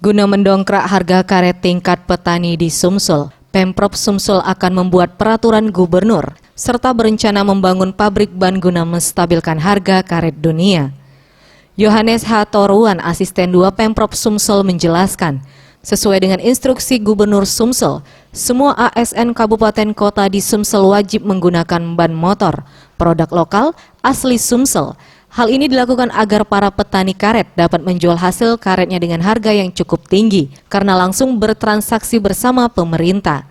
Guna mendongkrak harga karet tingkat petani di Sumsel, Pemprov Sumsel akan membuat peraturan gubernur serta berencana membangun pabrik ban guna menstabilkan harga karet dunia. Yohanes H. Toruan, Asisten 2 Pemprov Sumsel menjelaskan, sesuai dengan instruksi Gubernur Sumsel, semua ASN kabupaten kota di Sumsel wajib menggunakan ban motor, produk lokal asli Sumsel. Hal ini dilakukan agar para petani karet dapat menjual hasil karetnya dengan harga yang cukup tinggi karena langsung bertransaksi bersama pemerintah.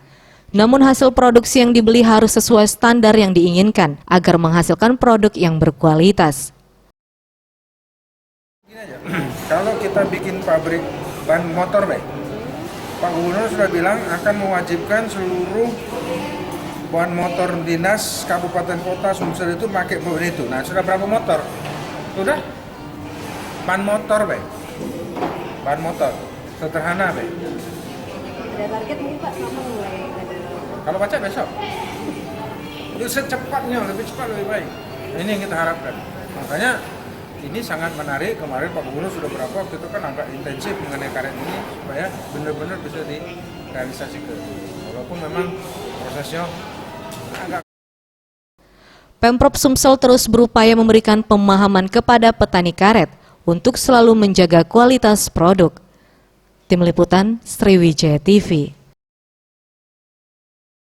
Namun hasil produksi yang dibeli harus sesuai standar yang diinginkan agar menghasilkan produk yang berkualitas. Kalau kita bikin pabrik ban motor, Pak Gubernur sudah bilang akan mewajibkan seluruh ban motor dinas kabupaten kota Sumsel itu pakai ban itu. Nah, sudah berapa motor? Sudah? Ban motor, ban motor. Sederhana, Ada target mungkin Pak, kapan mulai ada? Kalau baca besok. Itu secepatnya, lebih cepat lebih baik. Ini yang kita harapkan. Makanya ini sangat menarik. Kemarin Pak Gubernur sudah berapa waktu itu kan agak intensif mengenai karet ini supaya benar-benar bisa direalisasikan. Walaupun memang prosesnya agak. Pemprov Sumsel terus berupaya memberikan pemahaman kepada petani karet untuk selalu menjaga kualitas produk. Tim Liputan Sriwijaya TV.